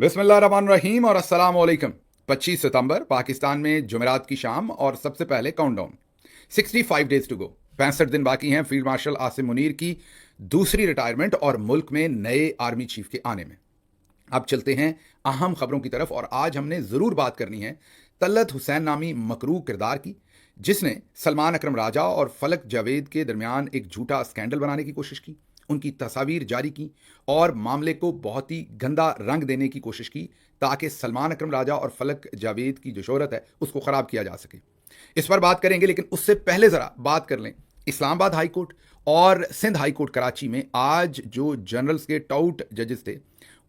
बिस्मिल्लाहिर्रहमानिर्रहीम और अस्सलाम वालेकुम। 25 सितंबर पाकिस्तान में जुमेरात की शाम और सबसे पहले काउंटडाउन 65 डेज टू गो। 65 दिन बाकी हैं फील्ड मार्शल आसिम मुनीर की दूसरी रिटायरमेंट और मुल्क में नए आर्मी चीफ के आने में। अब चलते हैं अहम खबरों की तरफ और आज हमने ज़रूर बात करनी है तलत हुसैन नामी मकरू किरदार की, जिसने सलमान अकरम राजा और फलक जावेद के दरमियान एक झूठा स्कैंडल बनाने की कोशिश की, उनकी तस्वीर जारी की और मामले को बहुत ही गंदा रंग देने की कोशिश की ताकि सलमान अकरम राजा और फलक जावेद की जो शोहरत है उसको ख़राब किया जा सके। इस पर बात करेंगे, लेकिन उससे पहले ज़रा बात कर लें इस्लामाबाद हाई कोर्ट और सिंध हाई कोर्ट कराची में आज जो जनरल्स के टाउट जजेस थे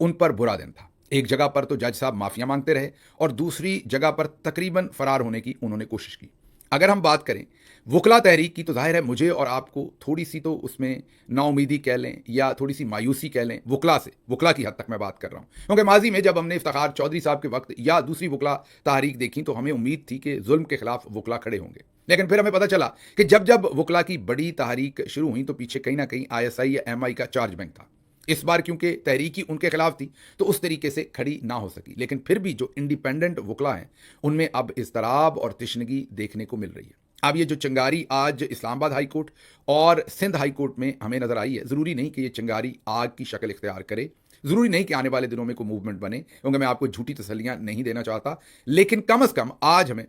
उन पर बुरा दिन था। एक जगह पर तो जज साहब माफिया मांगते रहे और दूसरी जगह पर तकरीबन फरार होने की उन्होंने कोशिश की। अगर हम बात करें वकला तहरीक की, तो जाहिर है मुझे और आपको थोड़ी सी तो उसमें नाउमीदी कह लें या थोड़ी सी मायूसी कह लें, वकला की हद तक मैं बात कर रहा हूं, क्योंकि माजी में जब हमने इफ्तिखार चौधरी साहब के वक्त या दूसरी वकला तहरीक देखी तो हमें उम्मीद थी कि जुल्म के खिलाफ वकला खड़े होंगे। लेकिन फिर हमें पता चला कि जब जब वकला की बड़ी तहरीक शुरू हुई तो पीछे कहीं ना कहीं ISI या MI का चार्ज बैंक था। इस बार क्योंकि तहरीक ही उनके खिलाफ थी तो उस तरीके से खड़ी ना हो सकी, लेकिन फिर भी जो इंडिपेंडेंट वकला हैं उनमें अब इज़्तराब और तिश्नगी देखने को मिल रही है। अब ये जो चिंगारी आज इस्लामाबाद हाई कोर्ट और सिंध हाई कोर्ट में हमें नजर आई है, ज़रूरी नहीं कि ये चिंगारी आग की शक्ल इख्तियार करे, ज़रूरी नहीं कि आने वाले दिनों में कोई मूवमेंट बने, क्योंकि मैं आपको झूठी तसल्लियां नहीं देना चाहता, लेकिन कम अज़ कम आज हमें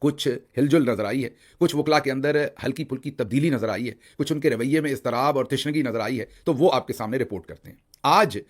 कुछ हिलजुल नजर आई है, कुछ वकला के अंदर हल्की फुल्की तब्दीली नजर आई है, कुछ उनके रवैये में इज़्तराब और तिश्नगी नजर आई है, तो वो आपके सामने रिपोर्ट करते हैं। आज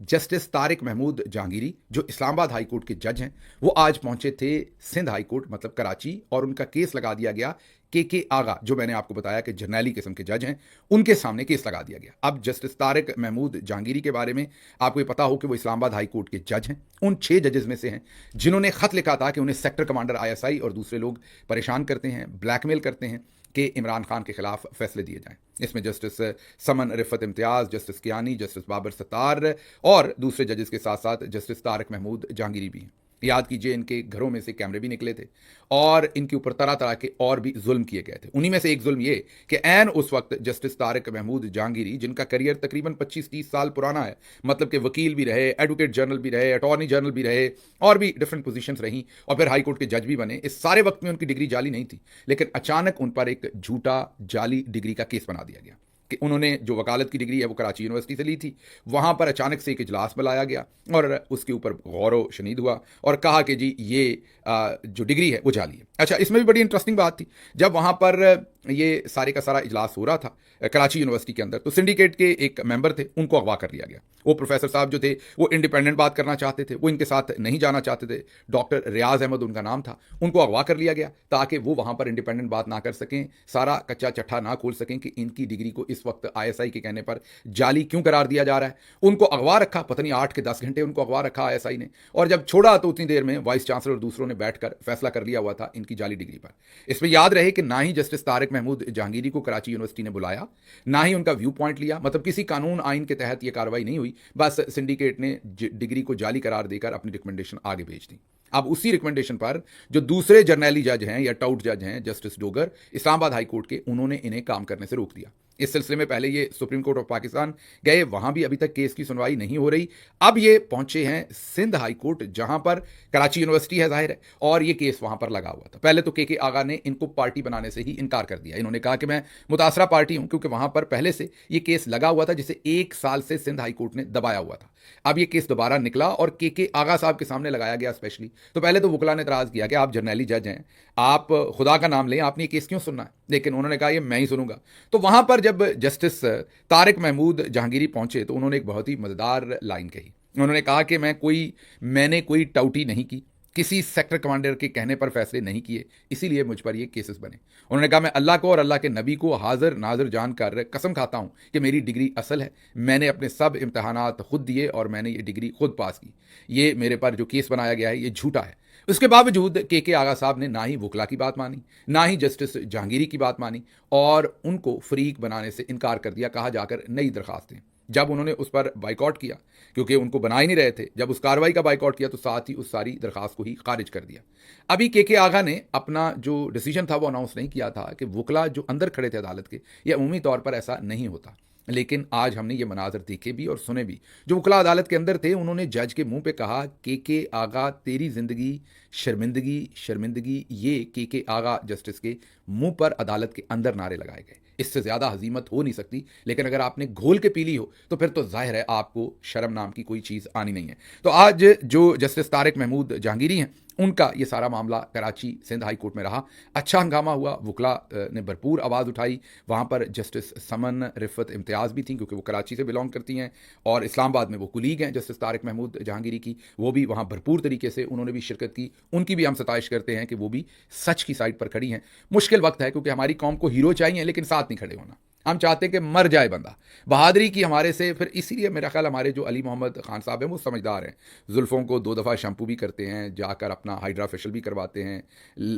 जस्टिस तारिक महमूद जहांगीरी जो इस्लामाबाद हाई कोर्ट के जज हैं, वो आज पहुंचे थे सिंध हाई कोर्ट मतलब कराची, और उनका केस लगा दिया गया के आगा, जो मैंने आपको बताया कि जर्नैली किस्म के जज हैं, उनके सामने केस लगा दिया गया। अब जस्टिस तारिक महमूद जहांगीरी के बारे में आपको ये पता हो कि वो इस्लामाबाद हाई कोर्ट के जज हैं, उन 6 जजेस में से हैं जिन्होंने खत लिखा था कि उन्हें सेक्टर कमांडर ISI और दूसरे लोग परेशान करते हैं, ब्लैकमेल करते हैं कि इमरान खान के खिलाफ फैसले दिए जाएं। इसमें जस्टिस समन रिफत इम्तियाज, जस्टिस कियानी, जस्टिस बाबर सत्तार और दूसरे जजेस के साथ साथ जस्टिस तारिक महमूद जहांगीरी भी हैं। याद कीजिए इनके घरों में से कैमरे भी निकले थे और इनके ऊपर तरह तरह के और भी जुल्म किए गए थे। उन्हीं में से एक जुल्म ये कि ऐन उस वक्त जस्टिस तारिक महमूद जहांगीरी, जिनका करियर तकरीबन 25-30 साल पुराना है, मतलब कि वकील भी रहे, एडवोकेट जनरल भी रहे, अटॉर्नी जनरल भी रहे और भी डिफरेंट पोजीशंस रहीं और फिर हाई कोर्ट के जज भी बने, इस सारे वक्त में उनकी डिग्री जाली नहीं थी, लेकिन अचानक उन पर एक झूठा जाली डिग्री का केस बना दिया गया कि उन्होंने जो वकालत की डिग्री है वो कराची यूनिवर्सिटी से ली थी। वहाँ पर अचानक से एक इजलास बुलाया गया और उसके ऊपर गौर शनीद हुआ और कहा कि जी ये जो डिग्री है वो जाली है। अच्छा, इसमें भी बड़ी इंटरेस्टिंग बात थी, जब वहाँ पर ये सारे का सारा इजलास हो रहा था कराची यूनिवर्सिटी के अंदर, तो सिंडिकेट के एक मेंबर थे, उनको अगवा कर लिया गया। वो प्रोफेसर साहब जो थे वो इंडिपेंडेंट बात करना चाहते थे, वो इनके साथ नहीं जाना चाहते थे। डॉक्टर रियाज अहमद उनका नाम था, उनको अगवा कर लिया गया ताकि वो वहाँ पर इंडिपेंडेंट बात ना कर सकें, सारा कच्चा चट्ठा ना खोल सकें कि इनकी डिग्री को इस वक्त ISI के कहने पर जाली क्यों करार दिया जा रहा है। उनको अगवा रखा, पता नहीं 8 के 10 घंटे उनको अगवा रखा ISI ने, और जब छोड़ा तो उतनी देर में वाइस चांसलर और दूसरों ने बैठकर फैसला कर लिया हुआ था इनकी जाली डिग्री पर। इसमें याद रहे कि ना ही जस्टिस तारिक महमूद जहांगीरी को कराची यूनिवर्सिटी ने बुलाया, ना ही उनका व्यू पॉइंट लिया, मतलब किसी कानून आइन के तहत यह कार्रवाई नहीं हुई, बस सिंडिकेट ने डिग्री को जाली करार देकर अपनी रिकमेंडेशन आगे भेज दी। अब उसी रिकमेंडेशन पर जो दूसरे जर्नैली जज हैं या टाउट जज हैं justice Dogar Islamabad high court के, उन्होंने इन्हें काम करने से रोक दिया। इस सिलसिले में पहले ये सुप्रीम कोर्ट ऑफ पाकिस्तान गए, वहां भी अभी तक केस की सुनवाई नहीं हो रही। अब ये पहुंचे हैं सिंध हाई कोर्ट, जहां पर कराची यूनिवर्सिटी है जाहिर है, और ये केस वहां पर लगा हुआ था। पहले तो के आगा ने इनको पार्टी बनाने से ही इनकार कर दिया। इन्होंने कहा कि मैं मुतासरा पार्टी हूं क्योंकि वहां पर पहले से ये केस लगा हुआ था जिसे 1 साल से सिंध हाई कोर्ट ने दबाया हुआ था। अब ये केस दोबारा निकला और के आगा साहब के सामने लगाया गया स्पेशली। तो पहले तो वकला ने एतराज किया कि आप जर्नैली जज हैं, आप खुदा का नाम लें, आपने ये केस क्यों सुनना है, लेकिन उन्होंने कहा ये मैं ही सुनूंगा। तो वहां पर जब जस्टिस तारिक महमूद जहांगीरी पहुंचे तो उन्होंने एक बहुत ही मजेदार लाइन कही। उन्होंने कहा कि मैंने कोई टाउटी नहीं की, किसी सेक्टर कमांडर के कहने पर फैसले नहीं किए, इसीलिए मुझ पर ये केसेस बने। उन्होंने कहा मैं अल्लाह को और अल्लाह के नबी को हाजिर नाजिर जानकर कसम खाता हूं कि मेरी डिग्री असल है, मैंने अपने सब इम्तहानात खुद दिए और मैंने ये डिग्री खुद पास की। ये मेरे पर जो केस बनाया गया है ये झूठा है। उसके बावजूद के आगा साहब ने ना ही वकला की बात मानी, ना ही जस्टिस जहांगीरी की बात मानी और उनको फरीक बनाने से इनकार कर दिया, कहा जाकर नई दरखास्तें। जब उन्होंने उस पर बाइकआउट किया, क्योंकि उनको बना ही नहीं रहे थे, जब उस कार्रवाई का बाइकआउट किया तो साथ ही उस सारी दरखास्त को ही खारिज कर दिया। अभी के आगा ने अपना जो डिसीजन था वो अनाउंस नहीं किया था कि वकला जो अंदर खड़े थे अदालत के, यह अमूमी तौर पर ऐसा नहीं होता, लेकिन आज हमने ये मनाजर देखे भी और सुने भी। जो वकला अदालत के अंदर थे उन्होंने जज के मुंह पे कहा के आगा तेरी ज़िंदगी शर्मिंदगी शर्मिंदगी, ये के आगा जस्टिस के मुंह पर अदालत के अंदर नारे लगाए गए। इससे ज़्यादा हजीमत हो नहीं सकती, लेकिन अगर आपने घोल के पी ली हो तो फिर तो जाहिर है आपको शर्म नाम की कोई चीज़ आनी नहीं है। तो आज जो जस्टिस तारिक महमूद जहांगीरी हैं उनका ये सारा मामला कराची सिंध हाई कोर्ट में रहा। अच्छा हंगामा हुआ, वकला ने भरपूर आवाज़ उठाई। वहाँ पर जस्टिस समन रिफ़त इम्तियाज़ भी थी क्योंकि वो कराची से बिलोंग करती हैं और इस्लामाबाद में वो कुलीग हैं जस्टिस तारिक महमूद जहांगीरी की। वो भी वहाँ भरपूर तरीके से उन्होंने भी शिरकत की। उनकी भी हम सताइश करते हैं कि वो भी सच की साइड पर खड़ी हैं। मुश्किल वक्त है क्योंकि हमारी कौम को हीरो चाहिए लेकिन साथ नहीं खड़े होना। हम चाहते हैं कि मर जाए बंदा, बहादुरी की हमारे से। फिर इसीलिए मेरा ख्याल हमारे जो अली मोहम्मद खान साहब हैं वो समझदार हैं। जुल्फ़ों को 2 दफ़ा शैम्पू भी करते हैं, जाकर अपना हाइड्रा फेशियल भी करवाते हैं,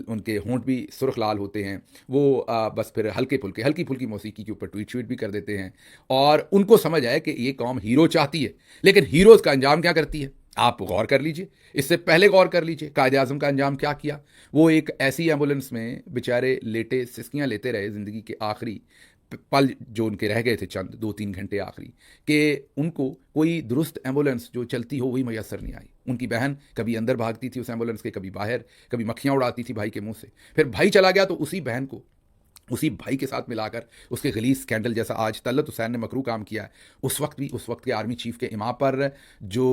उनके होंठ भी सुर्ख लाल होते हैं। वो बस फिर हल्की फुल्की मौसीकी के ऊपर ट्वीट भी कर देते हैं। और उनको समझ आए कि ये कौम हीरो चाहती है, लेकिन हीरोज़ का अंजाम क्या करती है आप गौर कर लीजिए। इससे पहले गौर कर लीजिए कायदे आज़म का अंजाम क्या किया। वो एक ऐसी एम्बुलेंस में बेचारे लेटे सिसकियाँ लेते रहे ज़िंदगी के आखिरी पल जो उनके रह गए थे, चंद 2-3 घंटे आखिरी, कि उनको कोई दुरुस्त एम्बुलेंस जो चलती हो वही मैसर नहीं आई। उनकी बहन कभी अंदर भागती थी उस एम्बुलेंस के, कभी बाहर, कभी मक्खियाँ उड़ाती थी भाई के मुंह से। फिर भाई चला गया तो उसी बहन को उसी भाई के साथ मिलाकर उसके गलीज स्कैंडल जैसा आज तलत हुसैन ने मकरू काम किया है। उस वक्त के आर्मी चीफ के इमाम पर जो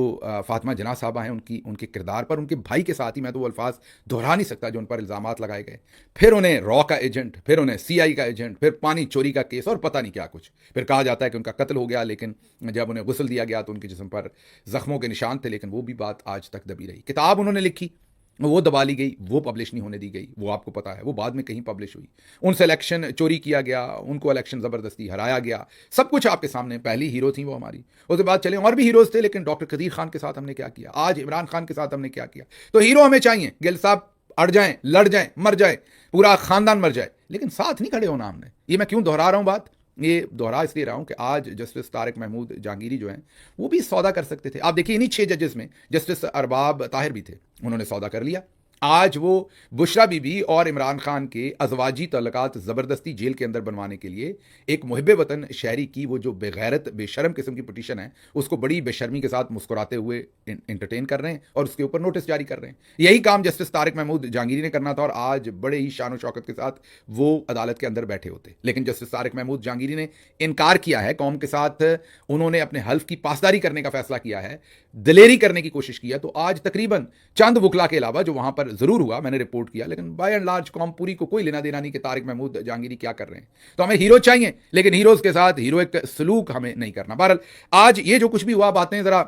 फातिमा जना साहबा हैं उनके किरदार पर, उनके भाई के साथ ही मैं तो वो अल्फाज दोहरा नहीं सकता जो उन पर इल्ज़ामात लगाए गए। फिर उन्हें रॉ का एजेंट, फिर उन्हें CI का एजेंट, फिर पानी चोरी का केस और पता नहीं क्या कुछ। फिर कहा जाता है कि उनका कत्ल हो गया, लेकिन जब उन्हें गुस्ल दिया गया तो उनके जिस्म पर जख्मों के निशान थे, लेकिन वो भी बात आज तक दबी रही। किताब उन्होंने लिखी, वो दबा ली गई, वो पब्लिश नहीं होने दी गई, वो आपको पता है, वो बाद में कहीं पब्लिश हुई। उनसे इलेक्शन चोरी किया गया, उनको इलेक्शन ज़बरदस्ती हराया गया, सब कुछ आपके सामने। पहली हीरो थी वो हमारी। उसके बाद चले और भी हीरोज़ थे, लेकिन डॉक्टर कदीर खान के साथ हमने क्या किया, आज इमरान खान के साथ हमने क्या किया। तो हीरो हमें चाहिए, गिल साहब अड़ जाएं, लड़ जाएं, मर जाए, पूरा ख़ानदान मर जाए, लेकिन साथ नहीं खड़े होना हमने। ये मैं क्यों दोहरा रहा हूँ बात, ये दोहरा इसलिए रहा हूँ कि आज जस्टिस तारिक महमूद जहांगीरी जो हैं वो भी सौदा कर सकते थे। आप देखिए इन्हीं 6 जजेस में जस्टिस अरबाब ताहिर भी थे, उन्होंने सौदा कर लिया। आज वो बुशरा बीबी और इमरान खान के अज़वाजी तल्लुकात ज़बरदस्ती जेल के अंदर बनवाने के लिए एक मुहिब्बे वतन शहरी की वो जो बेगैरत बेशर्म किस्म की पिटीशन है उसको बड़ी बेशर्मी के साथ मुस्कुराते हुए इंटरटेन कर रहे हैं और उसके ऊपर नोटिस जारी कर रहे हैं। यही काम जस्टिस तारिक महमूद जहांगीरी ने करना था और आज बड़े ही शान शौकत के साथ वो अदालत के अंदर बैठे होते, लेकिन जस्टिस तारिक महमूद जहांगीरी ने इनकार किया है कौम के साथ। उन्होंने अपने हल्फ की पासदारी करने का फैसला किया है, दिलेरी करने की कोशिश की है। तो आज तकरीबन चंद वकला के अलावा जो वहां पर जरूर हुआ, मैंने रिपोर्ट किया, लेकिन बाय एंड लार्ज कौम पूरी को कोई लेना देना नहीं कि तारिक महमूद जहांगीरी क्या कर रहे हैं। तो हमें हीरो चाहिए, लेकिन हीरोज के साथ हीरोइक सलूक हमें नहीं करना। बहरहाल आज ये जो कुछ भी हुआ, बातें जरा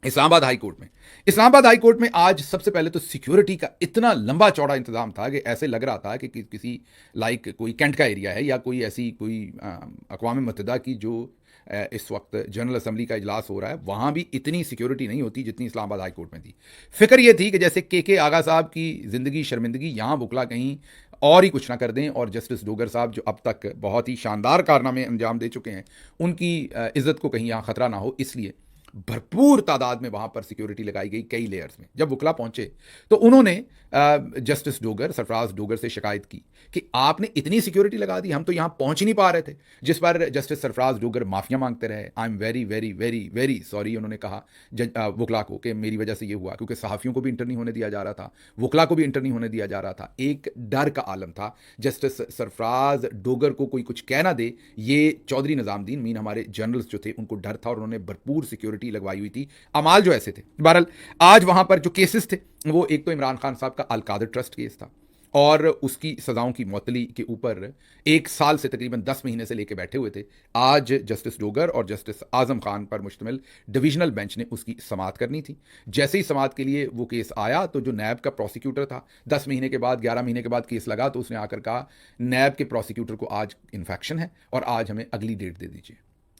इस्लामाबाद हाई कोर्ट में। इस्लामाबाद हाई कोर्ट में आज सबसे पहले तो सिक्योरिटी का इतना लंबा चौड़ा इंतजाम था कि ऐसे लग रहा था कि किसी लाइक कोई कैंट का एरिया है या कोई ऐसी कोई अक़वाम मुत्तहिदा की जो इस वक्त जनरल असम्बली का इजलास हो रहा है, वहाँ भी इतनी सिक्योरिटी नहीं होती जितनी इस्लामाबाद हाई कोर्ट में थी। फिक्र ये थी कि जैसे के आगा साहब की ज़िंदगी शर्मिंदगी यहाँ बुकला कहीं और ही कुछ ना कर दें और जस्टिस डोगर साहब जो अब तक बहुत ही शानदार कारनामे अंजाम दे चुके हैं उनकी इज़्ज़त को कहीं यहाँ ख़तरा ना हो, इसलिए भरपूर तादाद में वहाँ पर सिक्योरिटी लगाई गई कई लेयर्स में। जब वकला पहुँचे तो उन्होंने जस्टिस डोगर, सरफराज डोगर से शिकायत की कि आपने इतनी सिक्योरिटी लगा दी, हम तो यहाँ पहुँच ही नहीं पा रहे थे। जिस पर जस्टिस सरफराज डोगर माफ़िया मांगते रहे। I am very very very very sorry, उन्होंने कहा वकला को कि मेरी वजह से ये हुआ, क्योंकि सहाफ़ियों को भी इंटर नहीं होने दिया जा रहा था, वकला को भी इंटर नहीं होने दिया जा रहा था। एक डर का आलम था, जस्टिस सरफराज डोगर को कोई कुछ कह ना दे। ये चौधरी निज़ामुद्दीन मीन हमारे जनरल्स जो थे उनको डर था और उन्होंने भरपूर सिक्योरिटी लगवाई हुई थी। अमाल जो ऐसे थे। बहरहाल आज वहाँ पर जो केसेस थे वो एक तो इमरान खान साहब का अलकादर ट्रस्ट केस था और उसकी सज़ाओं की मुअत्तली के ऊपर 1 साल से तकरीबन 10 महीने से लेके बैठे हुए थे। आज जस्टिस डोगर और जस्टिस आज़म खान पर मुश्तमिल डिवीजनल बेंच ने उसकी समाअत करनी थी। जैसे ही समाअत के लिए वो केस आया तो जो नैब का प्रोसिक्यूटर था, 10 महीने के बाद 11 महीने के बाद केस लगा तो उसने आकर कहा नैब के प्रोसिक्यूटर को आज इन्फेक्शन है और आज हमें अगली डेट दे दीजिए।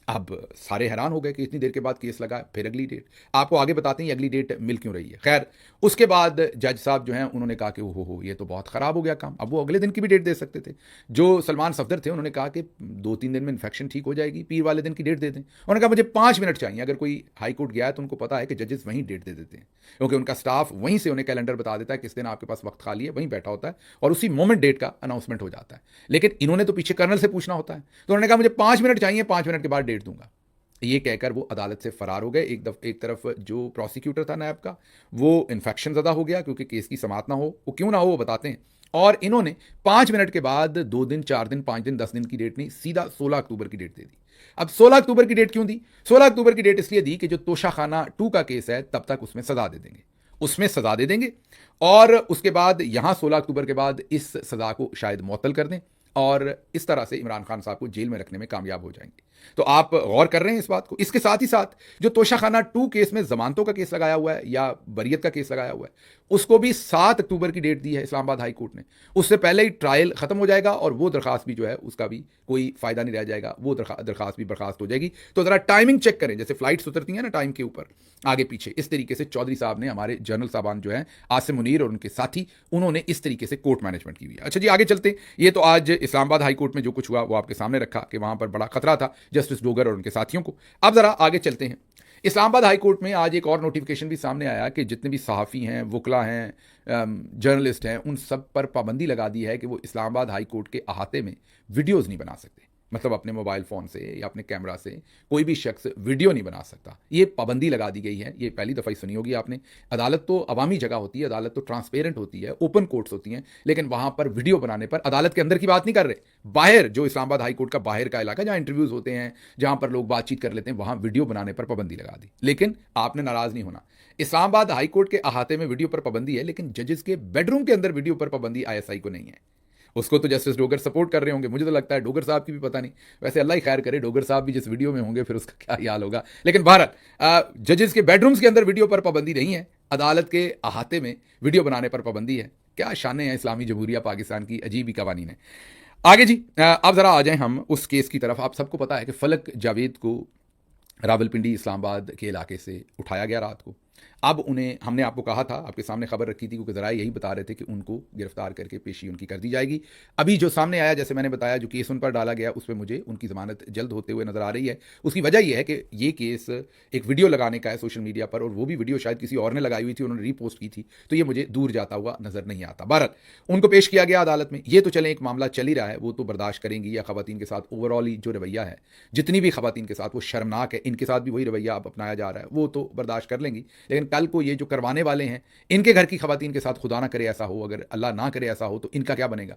अब सारे हैरान हो गए कि इतनी देर के बाद केस लगा, फिर अगली डेट। आपको आगे बताते हैं अगली डेट मिल क्यों रही है। खैर उसके बाद जज साहब जो हैं उन्होंने कहा कि हो ये तो बहुत ख़राब हो गया काम। अब वो अगले दिन की भी डेट दे सकते थे। जो सलमान सफदर थे उन्होंने कहा कि 2-3 दिन में इन्फेक्शन ठीक हो जाएगी, पीर वाले दिन की डेट दे दें। उन्होंने कहा मुझे 5 मिनट चाहिए। अगर कोई हाई कोर्ट गया है तो उनको पता है कि जजेस वहीं डेट दे देते हैं, क्योंकि उनका स्टाफ वहीं से उन्हें कैलेंडर बता देता है किस दिन आपके पास वक्त खाली है, वहीं बैठा होता है और उसी मोमेंट डेट का अनाउंसमेंट हो जाता है। लेकिन इन्होंने तो पीछे कर्नल से पूछना होता है। तो उन्होंने कहा मुझे 5 मिनट चाहिए, 5 मिनट के बाद डेट डेट दूंगा। ये कहकर वो अदालत से फरार हो गए। एक तरफ जो प्रोसिक्यूटर था नैब का, वो इन्फेक्शन ज़दा हो गया क्योंकि केस की समाअत ना हो, वो क्यों ना हो वो बताते हैं। और इन्होंने 5 मिनट के बाद 2 दिन, 4 दिन, 5 दिन, 10 दिन की डेट नहीं, सीधा 16 अक्टूबर की डेट दे दी। अब 16 अक्टूबर की डेट क्यों दी? 16 अक्टूबर की डेट इसलिए दी कि जो तोशाखाना 2 का केस है तब तक उसमें सजा दे देंगे, उसमें सजा दे देंगे, और उसके बाद यहां 16 अक्टूबर के बाद इस सजा को शायद मुअत्तल कर दें और इस तरह से इमरान खान साहब को जेल में रखने में कामयाब हो जाएंगे। तो आप गौर कर रहे हैं इस बात को। इसके साथ ही साथ जो तोशाखाना 2 केस में जमानतों का केस लगाया हुआ है या बरियत का केस लगाया हुआ है, उसको भी 7 अक्टूबर की डेट दी है इस्लामाबाद हाई कोर्ट ने। उससे पहले ही ट्रायल खत्म हो जाएगा और वो दरखास्त भी जो है उसका भी कोई फायदा नहीं रह जाएगा, वो दरखास्त भी बर्खास्त हो जाएगी। तो जरा टाइमिंग चेक करें, जैसे फ्लाइट्स उतरती हैं ना टाइम के ऊपर आगे पीछे, इस तरीके से चौधरी साहब ने, हमारे जनरल साहबान जो है आसिम मुनीर और उनके साथी, उन्होंने इस तरीके से कोर्ट मैनेजमेंट की हुई है। अच्छा जी, आगे चलते। ये तो आज इस्लामाबाद हाई कोर्ट में जो कुछ हुआ वो आपके सामने रखा कि वहां पर बड़ा खतरा था जस्टिस डोगर और उनके साथियों को। अब जरा आगे चलते हैं। इस्लामाबाद हाई कोर्ट में आज एक और नोटिफिकेशन भी सामने आया कि जितने भी सहाफ़ी हैं, वकला हैं, जर्नलिस्ट हैं, उन सब पर पाबंदी लगा दी है कि वो इस्लामाबाद हाई कोर्ट के अहाते में वीडियोज़ नहीं बना सकते। मतलब अपने मोबाइल फ़ोन से या अपने कैमरा से कोई भी शख्स वीडियो नहीं बना सकता। ये पाबंदी लगा दी गई है। ये पहली दफ़ा ही सुनी होगी आपने। अदालत तो अवामी जगह होती है, अदालत तो ट्रांसपेरेंट होती है, ओपन कोर्ट्स होती हैं, लेकिन वहाँ पर वीडियो बनाने पर, अदालत के अंदर की बात नहीं कर रहे, बाहर जो इस्लामाबाद हाई कोर्ट का बाहर का इलाका जहाँ इंटरव्यूज़ होते हैं, जहाँ पर लोग बातचीत कर लेते हैं, वहाँ वीडियो बनाने पर पाबंदी लगा दी। लेकिन आपने नाराज़ नहीं होना। इस्लामाबाद हाई कोर्ट के अहाते में वीडियो पर पाबंदी है, लेकिन जजेस के बेडरूम के अंदर वीडियो पर पाबंदी ISI को नहीं है। उसको तो जस्टिस डोगर सपोर्ट कर रहे होंगे। मुझे तो लगता है डोगर साहब की भी पता नहीं, वैसे अल्लाह ही खैर करे, डोगर साहब भी जिस वीडियो में होंगे फिर उसका क्या हाल होगा। लेकिन भारत जजेस के बेडरूम्स के अंदर वीडियो पर पाबंदी नहीं है, अदालत के अहाते में वीडियो बनाने पर पाबंदी है। क्या शाने हैं इस्लामी जमहूरिया पाकिस्तान की, अजीब ही कवानीन है। आगे जी, अब जरा आ जाएं हम उस केस की तरफ। आप सबको पता है कि फलक जावेद को रावलपिंडी इस्लामाबाद के इलाके से उठाया गया रात को। अब उन्हें, हमने आपको कहा था, आपके सामने खबर रखी थी, क्योंकि ज़रा यही बता रहे थे कि उनको गिरफ्तार करके पेशी उनकी कर दी जाएगी। अभी जो सामने आया, जैसे मैंने बताया, जो केस उन पर डाला गया उसमें मुझे उनकी ज़मानत जल्द होते हुए नज़र आ रही है। उसकी वजह यह है कि ये केस एक वीडियो लगाने का है सोशल मीडिया पर, और वो भी वीडियो शायद किसी और ने लगाई हुई थी, उन्होंने रीपोस्ट की थी, तो ये मुझे दूर जाता हुआ नज़र नहीं आता। भारत उनको पेश किया गया अदालत में। ये तो चलें, एक मामला चल ही रहा है, वो तो बर्दाश्त करेंगी, या ख़वातीन के साथ ओवरऑल ही जो रवैया है, जितनी भी ख़वातीन के साथ, वो शर्मनाक है। इनके साथ भी वही रवैया अब अपनाया जा रहा है, वो तो बर्दाश्त कर लेंगी। लेकिन कल को ये जो करवाने वाले हैं, इनके घर की खवातीन के साथ खुदा ना करे ऐसा हो, अगर अल्लाह ना करे ऐसा हो, तो इनका क्या बनेगा,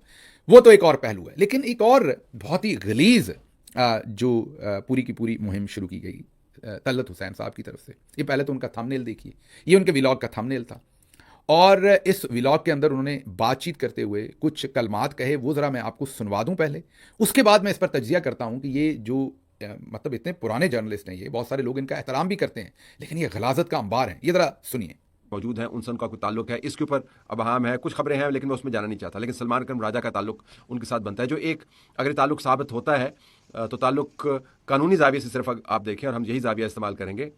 वो तो एक और पहलू है। लेकिन एक और बहुत ही गलीज जो पूरी की पूरी मुहिम शुरू की गई तलत हुसैन साहब की तरफ से। ये पहले तो उनका थंबनेल देखिए, ये उनके व्लॉग का थंबनेल था, और इस व्लॉग के अंदर उन्होंने बातचीत करते हुए कुछ कलमात कहे, वो ज़रा मैं आपको सुनवा दूं पहले, उसके बाद मैं इस पर तज्जिया करता हूं कि ये जो मतलब इतने पुराने जर्नलिस्ट हैं, ये बहुत सारे लोग इनका एहतराम भी करते हैं, लेकिन ये गलाजत का अंबार है। ये ज़रा सुनिए। मौजूद हैं, उनसे उनका कोई ताल्लुक है, इसके ऊपर अब हम है, कुछ खबरें हैं लेकिन मैं उसमें जाना नहीं चाहता। लेकिन सलमान अकरम राजा का ताल्लुक उनके साथ बनता है, जो एक अगर ताल्लुक साबित होता है तो ताल्लुक कानूनी जाविये से सिर्फ आप देखें, और हम यही जाविया इस्तेमाल करेंगे,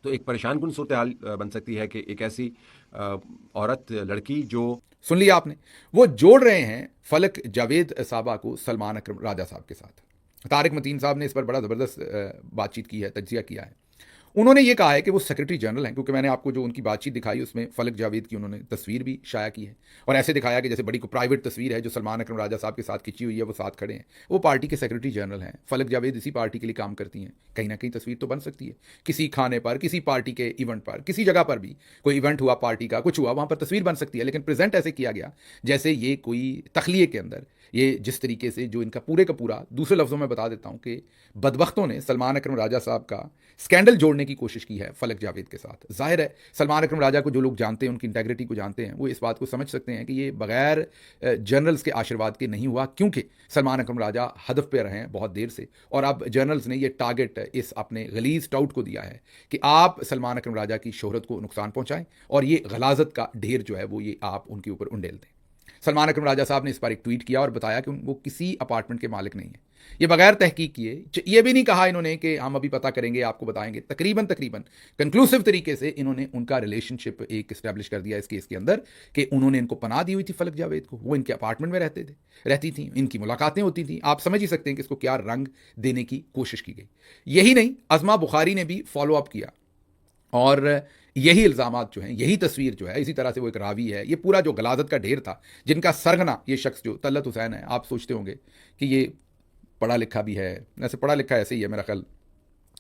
तो एक परेशान कुन सूरत हाल बन सकती है कि एक ऐसी औरत, लड़की जो, सुन लिया आपने, वो जोड़ रहे हैं फलक जावेद साहबा को सलमान अकरम राजा साहब के साथ। तारिक मतीन साहब ने इस पर बड़ा ज़बरदस्त बातचीत की है, तज्जिया किया है। उन्होंने ये कहा है कि वो सेक्रेटरी जनरल हैं, क्योंकि मैंने आपको जो उनकी बातचीत दिखाई उसमें फलक जावेद की उन्होंने तस्वीर भी शाया की है, और ऐसे दिखाया कि जैसे बड़ी को प्राइवेट तस्वीर है जो सलमान अकरम राजा साहब के साथ खिंची हुई है, वो साथ खड़े हैं। वो पार्टी के सेक्रेटरी जनरल हैं, फलक जावेद इसी पार्टी के लिए काम करती हैं। कहीं ना कहीं तस्वीर तो बन सकती है, किसी खाने पर, किसी पार्टी के इवेंट पर, किसी जगह पर भी कोई इवेंट हुआ, पार्टी का कुछ हुआ, वहाँ पर तस्वीर बन सकती है। लेकिन प्रेजेंट ऐसे किया गया जैसे ये कोई तखलिए के अंदर, ये जिस तरीके से जो इनका पूरे का पूरा, दूसरे लफ्ज़ों में बता देता हूँ कि बदबख्तों ने सलमान अकरम राजा साहब का स्कैंडल जोड़ने की कोशिश की है फलक जावेद के साथ। जाहिर है सलमान अकरम राजा को जो लोग जानते हैं, उनकी इंटेग्रिटी को जानते हैं, वो इस बात को समझ सकते हैं कि ये बगैर जर्नल्स के आशीर्वाद के नहीं हुआ, क्योंकि सलमान अकरम राजा हदफ पे रहे हैं बहुत देर से, और अब जर्नल्स ने ये टारगेट इस अपने गलीज टाउट को दिया है कि आप सलमान अकरम राजा की शोहरत को नुकसान पहुँचाएँ, और ये गलाजत का ढेर जो है वो ये आप उनके ऊपर उंडेल दें। सलमान अकरम राजा साहब ने इस पर एक ट्वीट किया और बताया कि वो किसी अपार्टमेंट के मालिक नहीं है। ये बगैर तहकीक किए, ये भी नहीं कहा इन्होंने कि हम अभी पता करेंगे, आपको बताएंगे। तकरीबन कंक्लूसिव तरीके से इन्होंने उनका रिलेशनशिप एक इस्टेब्लिश कर दिया इस केस के अंदर, कि उन्होंने इनको पनाह दी हुई थी फलक जावेद को, वो इनके अपार्टमेंट में रहती थी, इनकी मुलाकातें होती थी। आप समझ ही सकते हैं कि इसको क्या रंग देने की कोशिश की गई। यही नहीं, अज़मा बुखारी ने भी फॉलो अप किया, और यही इल्ज़ामात जो हैं, यही तस्वीर जो है, इसी तरह से वो एक रावी है। ये पूरा जो गलाजत का ढेर था, जिनका सरगना ये शख्स जो तलत हुसैन है, आप सोचते होंगे कि ये पढ़ा लिखा भी है, ऐसे पढ़ा लिखा ऐसे ही है मेरा ख्याल,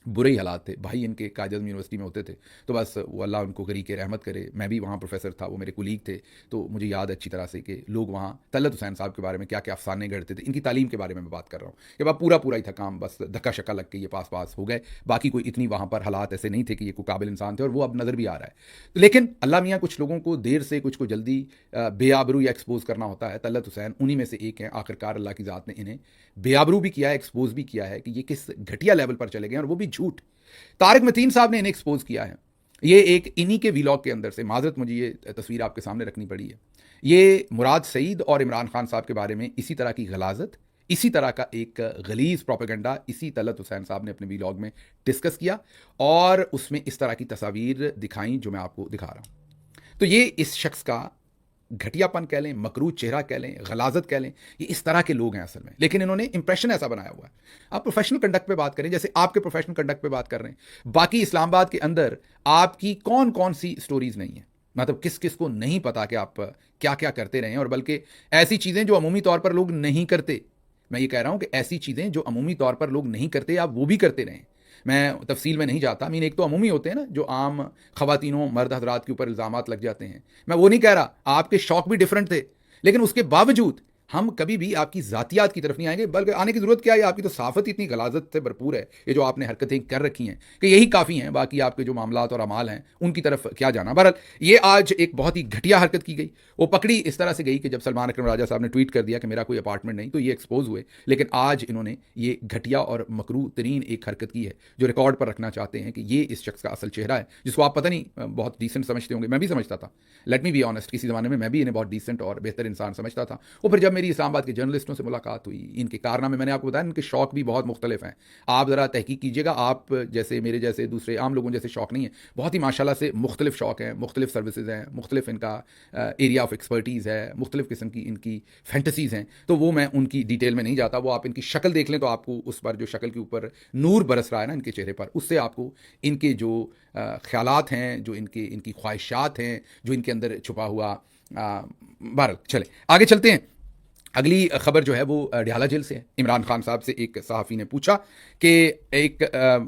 बुरे ही हालात थे। भाई इनके कायद-ए-आज़म यूनिवर्सिटी में होते थे, तो बस वो अल्लाह उनको करी के रहमत करे। मैं भी वहाँ प्रोफ़ेसर था, वो मेरे कुलीग थे, तो मुझे याद है अच्छी तरह से कि लोग वहाँ तलत हुसैन साहब के बारे में क्या-क्या अफ़साने गढ़ते थे। इनकी तालीम के बारे में मैं बात कर रहा हूँ कि वह पूरा-पूरा ही था काम, बस धक्का-शक्का लग के ये पास-पास हो गए। बाकी कोई इतनी वहाँ पर हालात ऐसे नहीं थे कि ये कोई काबिल इंसान थे, और वो अब नज़र भी आ रहा है। लेकिन अल्लाह मियाँ कुछ लोगों को देर से, कुछ को जल्दी बेआबरू या एक्सपोज़ करना होता है। तलत हुसैन उन्हीं में से एक हैं। आखिरकार अल्लाह की ज़ात ने इन्हें बेआबरू भी किया है, एक्सपोज़ भी किया है कि ये किस घटिया लेवल पर चले गए हैं, और वो भी झूठ। तारिक मतीन साहब ने इन्हें एक्सपोज किया है। ये एक इन्हीं के वीलॉग के अंदर से, माजरत मुझे ये तस्वीर आपके सामने रखनी पड़ी है। ये मुराद सईद और इमरान खान साहब के बारे में इसी तरह की गलाजत, इसी तरह का एक गलीज प्रोपेगेंडा इसी तलत हुसैन साहब ने अपने वीलॉग में डिस्कस किया, और उसमें इस तरह की तस्वीर दिखाई जो मैं आपको दिखा रहा हूं। तो ये इस शख्स का घटियापन कह लें, मकरूज चेहरा कह लें, गलाजत कह लें, ये इस तरह के लोग हैं असल में। लेकिन इन्होंने इंप्रेशन ऐसा बनाया हुआ है। आप प्रोफेशनल कंडक्ट पे बात करें, जैसे आपके प्रोफेशनल कंडक्ट पे बात कर रहे हैं, बाकी इस्लामाबाद के अंदर आपकी कौन कौन सी स्टोरीज नहीं है, मतलब किस किस को नहीं पता कि आप क्या क्या करते रहे हैं, और बल्कि ऐसी चीज़ें जो अमूमी तौर पर लोग नहीं करते। मैं ये कह रहा हूं कि ऐसी चीज़ें जो अमूमी तौर पर लोग नहीं करते, आप वो भी करते रहें। मैं तफसील में नहीं जाता। मीन एक तो अमूमी होते हैं ना, जो आम ख़वातीनों मर्द हजरात के ऊपर इल्ज़ामात लग जाते हैं। मैं वो नहीं कह रहा, आपके शौक भी डिफरेंट थे, लेकिन उसके बावजूद हम कभी भी आपकी ज़ातियात की तरफ नहीं आएंगे। बल्कि आने की ज़रूरत क्या है, आपकी तो साफ़त इतनी गलाजत से भरपूर है, ये जो आपने हरकतें कर रखी हैं कि यही काफ़ी हैं। बाकी आपके जो मामलात और अमाल हैं उनकी तरफ क्या जाना। बहरहाल ये आज एक बहुत ही घटिया हरकत की गई। वो पकड़ी इस तरह से गई कि जब सलमान अकरम राजा साहब ने ट्वीट कर दिया कि मेरा कोई अपार्टमेंट नहीं, तो ये एक्सपोज हुए। लेकिन आज इन्होंने ये घटिया और मकरूह तरीन एक हरकत की है जो रिकॉर्ड पर रखना चाहते हैं कि ये इस शख्स का असल चेहरा है, जिसको आप पता नहीं बहुत डिसेंट समझते होंगे। मैं भी समझता था, लेट मी बी ऑनेस्ट, किसी ज़माने में मैं भी इन्हें बहुत डिसेंट और बेहतर इंसान समझता था। वो फिर जब मेरी इस्लामाबाद के जर्नलिस्टों से मुलाकात हुई, इनके कारनामे मैंने आपको बताया, इनके शौक भी बहुत मुख्तलिफ हैं। आप ज़रा तहकीक कीजिएगा, आप जैसे मेरे जैसे दूसरे आम लोगों जैसे शौक नहीं है, बहुत ही माशाल्लाह से मुख्तलिफ शौक हैं, मुख्तलिफ सर्विसेज हैं, मुख्तलिफ इनका एरिया ऑफ एक्सपर्टीज़ है, मुख्तलिफ किस्म की इनकी फैंटसीज़ हैं। तो वो मैं उनकी डिटेल में नहीं जाता। वो आप इनकी शक्ल देख लें तो आपको उस पर, जो शक्ल के ऊपर नूर बरस रहा है ना इनके चेहरे पर, उससे आपको इनके जो ख्यालात हैं, जो इनकी ख्वाहिशात हैं, जो इनके अंदर छुपा हुआ। बहरहाल चले आगे चलते हैं। अगली खबर जो है वो डियाला जेल से है। इमरान खान साहब से एक सहाफ़ी ने पूछा कि एक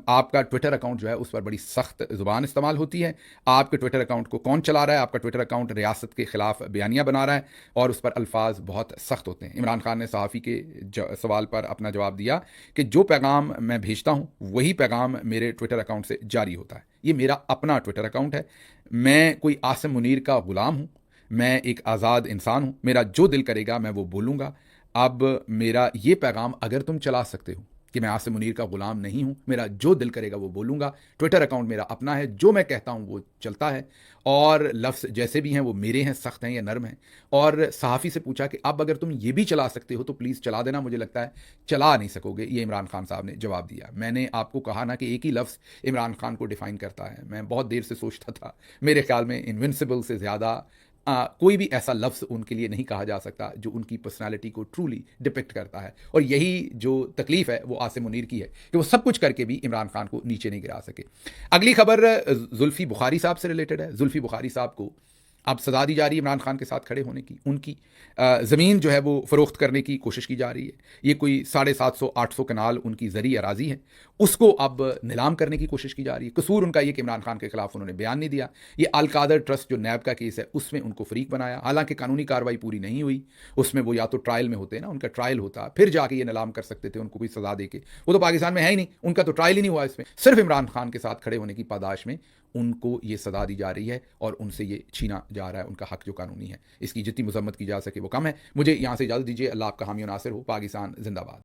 आपका ट्विटर अकाउंट जो है उस पर बड़ी सख्त ज़ुबान इस्तेमाल होती है, आपके ट्विटर अकाउंट को कौन चला रहा है? आपका ट्विटर अकाउंट रियासत के ख़िलाफ़ बयानियाँ बना रहा है और उस पर अल्फाज बहुत सख्त होते हैं। इमरान खान ने सहाफ़ी के सवाल पर अपना जवाब दिया कि जो पैगाम मैं भेजता हूँ वही पैगाम मेरे ट्विटर अकाउंट से जारी होता है। ये मेरा अपना ट्विटर अकाउंट है, मैं कोई आसिम मुनीर का ग़ुलाम हूँ, मैं एक आज़ाद इंसान हूँ, मेरा जो दिल करेगा मैं वो बोलूँगा। अब मेरा ये पैगाम अगर तुम चला सकते हो कि मैं आसिम मुनीर का ग़ुलाम नहीं हूँ, मेरा जो दिल करेगा वो बोलूँगा। ट्विटर अकाउंट मेरा अपना है, जो मैं कहता हूँ वो चलता है, और लफ्ज़ जैसे भी हैं वो मेरे हैं, सख्त हैं या नरम हैं। और सहाफ़ी से पूछा कि अब अगर तुम ये भी चला सकते हो तो प्लीज़ चला देना, मुझे लगता है चला नहीं सकोगे। ये इमरान खान साहब ने जवाब दिया। मैंने आपको कहा ना कि एक ही लफ्ज़ इमरान खान को डिफ़ाइन करता है। मैं बहुत देर से सोचता था, मेरे ख्याल में इनविंसिबल से ज़्यादा कोई भी ऐसा लफ्ज़ उनके लिए नहीं कहा जा सकता जो उनकी पर्सनालिटी को ट्रूली डिपिक्ट करता है। और यही जो तकलीफ़ है वो आसिम मुनीर की है कि वो सब कुछ करके भी इमरान खान को नीचे नहीं गिरा सके। अगली खबर जुल्फ़ी बुखारी साहब से रिलेटेड है। जुल्फ़ी बुखारी साहब को अब सज़ा दी जा रही है इमरान खान के साथ खड़े होने की। उनकी ज़मीन जो है वो फ़रोख्त करने की कोशिश की जा रही है। ये कोई 750-800 कनाल उनकी ज़री अराज़ी है, उसको अब नीलाम करने की कोशिश की जा रही है। कसूर उनका ये कि इमरान खान के खिलाफ उन्होंने बयान नहीं दिया। ये अलकादर ट्रस्ट जो नैब का केस है उसमें उनको फ़रीक बनाया, हालांकि कानूनी कार्रवाई पूरी नहीं हुई। उसमें वो या तो ट्रायल में होते हैं ना, उनका ट्रायल होता फिर जाके ये नीलाम कर सकते थे, उनको कोई सज़ा दे के। वो तो पाकिस्तान में है ही नहीं, उनका तो ट्रायल ही नहीं हुआ। इसमें सिर्फ इमरान खान के साथ खड़े होने की पादाश में उनको ये सज़ा दी जा रही है और उनसे ये छीना जा रहा है उनका हक जो कानूनी है। इसकी जितनी मजम्मत की जा सके वो कम है। मुझे यहाँ से इजाज़त दीजिए। अल्लाह आपका हामी और नासिर हो। पाकिस्तान जिंदाबाद।